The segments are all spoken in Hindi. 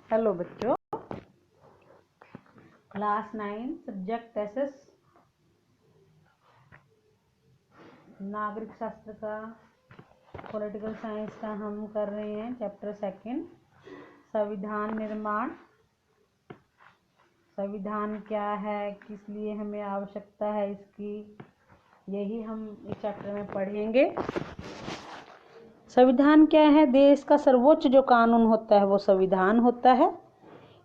हेलो बच्चों, क्लास 9 सब्जेक्ट एसएस नागरिक शास्त्र का पॉलिटिकल साइंस का हम कर रहे हैं चैप्टर 2 संविधान निर्माण। संविधान क्या है, किस लिए हमें आवश्यकता है इसकी, यही हम इस चैप्टर में पढ़ेंगे। संविधान क्या है? देश का सर्वोच्च जो कानून होता है वो संविधान होता है।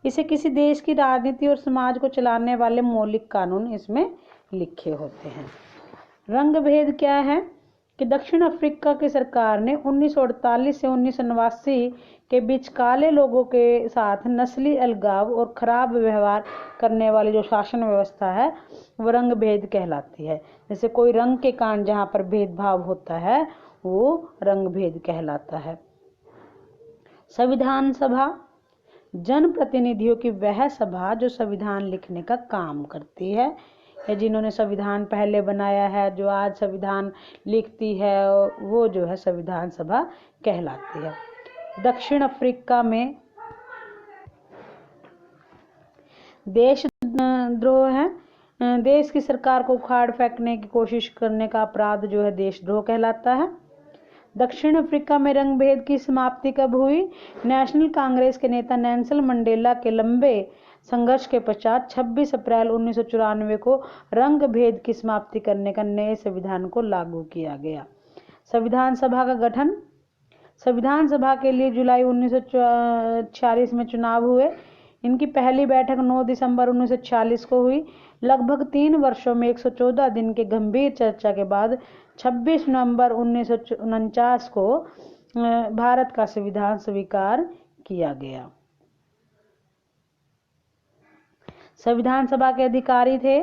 इसे किसी देश की राजनीति और समाज को चलाने वाले मौलिक कानून इसमें लिखे होते हैं। रंग भेद क्या है कि दक्षिण अफ्रीका की सरकार ने 1948 से 1989 के बीच काले लोगों के साथ नस्ली अलगाव और खराब व्यवहार करने वाली जो शासन व्यवस्था है वो रंग भेद कहलाती है। जैसे कोई रंग के कारण जहाँ पर भेदभाव होता है वो रंग भेद कहलाता है। संविधान सभा जनप्रतिनिधियों की वह सभा जो संविधान लिखने का काम करती है, या जिन्होंने संविधान पहले बनाया है, जो आज संविधान लिखती है, वो जो है संविधान सभा कहलाती है। दक्षिण अफ्रीका में देशद्रोह है। देश की सरकार को उखाड़ फेंकने की कोशिश करने का अपराध जो है देशद्रोह कहलाता है। दक्षिण अफ्रीका में रंग भेद की समाप्ति कब हुई? नेशनल कांग्रेस के नेता नेल्सन मंडेला के लंबे संघर्ष के पश्चात 26 अप्रैल 1994 को रंग भेद की समाप्ति करने का नए संविधान को लागू किया गया। संविधान सभा का गठन। संविधान सभा के लिए जुलाई 1946 में चुनाव हुए। इनकी पहली बैठक 9 दिसंबर 1946 को हुई। लगभग 3 वर्षों में 114 दिन के गंभीर चर्चा के बाद 26 नवंबर 1949 को भारत का संविधान स्वीकार किया गया। संविधान सभा के अधिकारी थे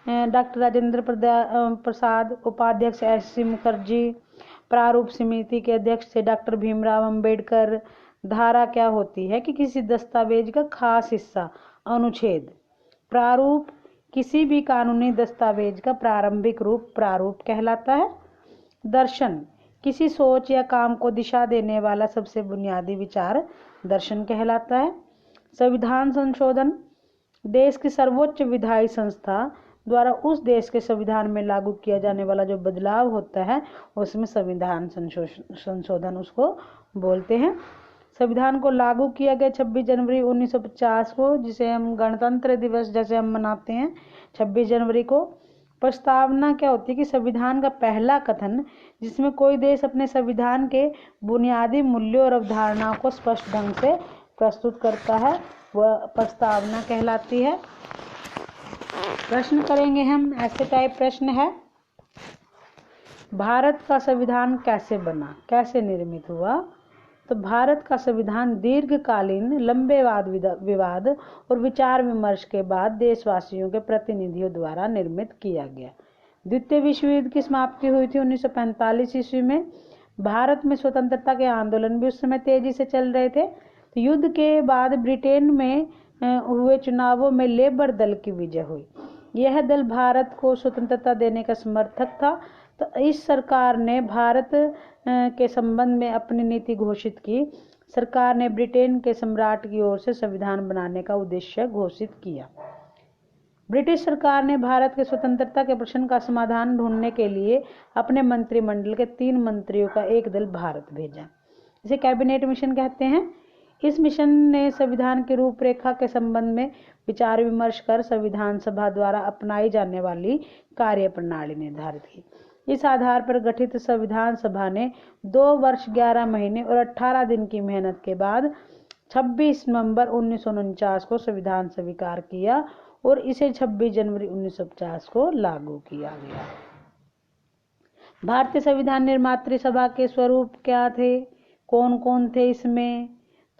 डॉक्टर राजेंद्र प्रसाद, उपाध्यक्ष एस.सी. मुखर्जी, प्रारूप समिति के अध्यक्ष थे डॉक्टर भीमराव अंबेडकर। धारा क्या होती है कि किसी दस्तावेज का खास हिस्सा, अनुच्छेद। प्रारूप किसी भी कानूनी दस्तावेज का प्रारंभिक रूप प्रारूप कहलाता है। दर्शन किसी सोच या काम को दिशा देने वाला सबसे बुनियादी विचार दर्शन कहलाता है। संविधान संशोधन देश की सर्वोच्च विधायी संस्था द्वारा उस देश के संविधान में लागू किया जाने वाला जो बदलाव होता है उसमें संविधान संशोधन उसको बोलते हैं। संविधान को लागू किया गया 26 जनवरी 1950 को, जिसे हम गणतंत्र दिवस जैसे हम मनाते हैं 26 जनवरी को। प्रस्तावना क्या होती है कि संविधान का पहला कथन जिसमें कोई देश अपने संविधान के बुनियादी मूल्यों और अवधारणाओं को स्पष्ट ढंग से प्रस्तुत करता है वह प्रस्तावना कहलाती है। प्रश्न करेंगे हम, ऐसे टाइप प्रश्न है, भारत का संविधान कैसे बना, कैसे निर्मित हुआ? तो भारत का संविधान दीर्घकालीन लंबे वाद विवाद और विचार विमर्श के बाद देशवासियों के प्रतिनिधियों द्वारा निर्मित किया गया। द्वितीय विश्व युद्ध की समाप्ति हुई थी 1945 ईस्वी में। भारत में स्वतंत्रता के आंदोलन भी उस समय तेजी से चल रहे थे। तो युद्ध के बाद ब्रिटेन में हुए चुनावों में लेबर दल की विजय हुई। यह दल भारत को स्वतंत्रता देने का समर्थक था। तो इस सरकार ने भारत के संबंध में अपनी नीति घोषित की। सरकार ने ब्रिटेन के सम्राट की ओर से संविधान बनाने का उद्देश्य घोषित किया। ब्रिटिश सरकार ने भारत के स्वतंत्रता के प्रश्न का समाधान ढूंढने के लिए अपने मंत्रिमंडल के 3 मंत्रियों का एक दल भारत भेजा। इसे कैबिनेट मिशन कहते हैं। इस मिशन ने संविधान की रूपरेखा के संबंध में विचार विमर्श कर संविधान सभा द्वारा अपनाई जाने वाली कार्य प्रणाली निर्धारित की। इस आधार पर गठित संविधान सभा ने 2 वर्ष 11 महीने और 18 दिन की मेहनत के बाद 26 नवंबर 1949 को संविधान स्वीकार किया और इसे 26 जनवरी 1950 को लागू किया गया। भारतीय संविधान निर्मात्री सभा के स्वरूप क्या थे, कौन कौन थे इसमें,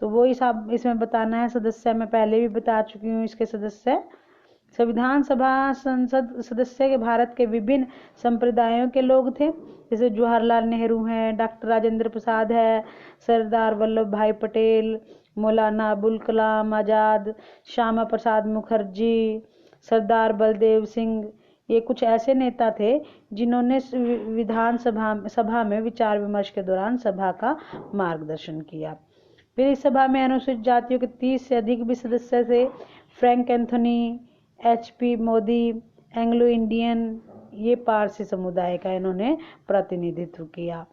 तो वो इसमें बताना है। सदस्य मैं पहले भी बता चुकी हूँ इसके सदस्य। संविधान सभा संसद सदस्य के भारत के विभिन्न संप्रदायों के लोग थे, जैसे जवाहरलाल नेहरू हैं, डॉक्टर राजेंद्र प्रसाद है, सरदार वल्लभ भाई पटेल, मौलाना अबुल कलाम आजाद, श्यामा प्रसाद मुखर्जी, सरदार बलदेव सिंह। ये कुछ ऐसे नेता थे जिन्होंने विधान सभा में विचार विमर्श के दौरान सभा का मार्गदर्शन किया। फिर इस सभा में अनुसूचित जातियों के 30 से अधिक भी सदस्य थे। Frank Anthony, HP Modi, Anglo Indian, ये पारसी समुदाय का इन्होंने प्रतिनिधित्व किया।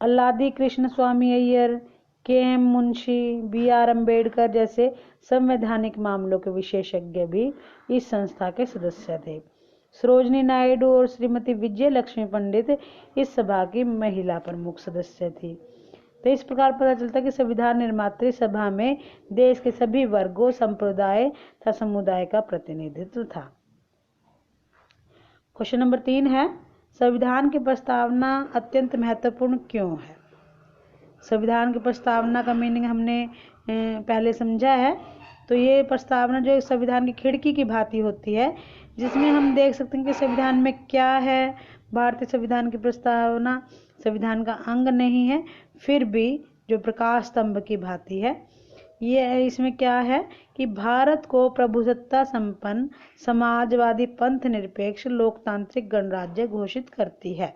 अल्लादी कृष्ण स्वामी अय्यर, KM मुंशी, BR अम्बेडकर जैसे संवैधानिक मामलों के विशेषज्ञ भी इस संस्था के सदस्य थे। सरोजनी नायडू और श्रीमती विजय लक्ष्मी पंडित इस सभा की महिला प्रमुख सदस्य थी। तो इस प्रकार पता चलता है कि संविधान निर्मात्री सभा में देश के सभी वर्गों, संप्रदाय तथा समुदाय का प्रतिनिधित्व था। क्वेश्चन नंबर 3 है, संविधान की प्रस्तावना अत्यंत महत्वपूर्ण क्यों है? संविधान की प्रस्तावना का मीनिंग हमने पहले समझा है। तो ये प्रस्तावना जो संविधान की खिड़की की भांति होती है, जिसमें हम देख सकते हैं कि संविधान में क्या है। भारतीय संविधान की प्रस्तावना संविधान का अंग नहीं है, फिर भी जो प्रकाश स्तंभ की भांति है। ये इसमें क्या है कि भारत को प्रभुसत्ता संपन्न, समाजवादी, पंथ निरपेक्ष, लोकतांत्रिक गणराज्य घोषित करती है।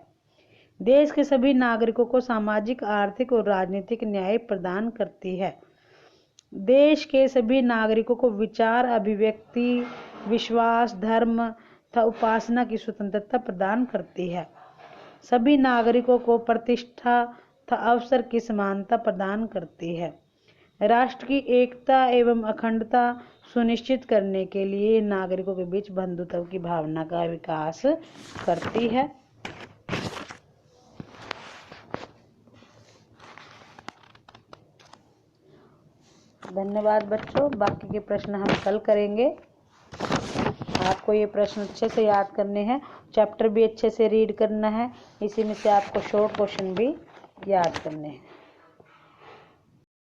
देश के सभी नागरिकों को सामाजिक, आर्थिक और राजनीतिक न्याय प्रदान करती है। देश के सभी नागरिकों को विचार, अभिव्यक्ति, विश्वास, धर्म तथा उपासना की स्वतंत्रता प्रदान करती है। सभी नागरिकों को प्रतिष्ठा तथा अवसर की समानता प्रदान करती है। राष्ट्र की एकता एवं अखंडता सुनिश्चित करने के लिए नागरिकों के बीच बंधुत्व की भावना का विकास करती है। धन्यवाद बच्चों। बाकी के प्रश्न हम कल करेंगे। आपको ये प्रश्न अच्छे से याद करने हैं, चैप्टर भी अच्छे से रीड करना है। इसी में से आपको शॉर्ट क्वेश्चन भी याद करने हैं।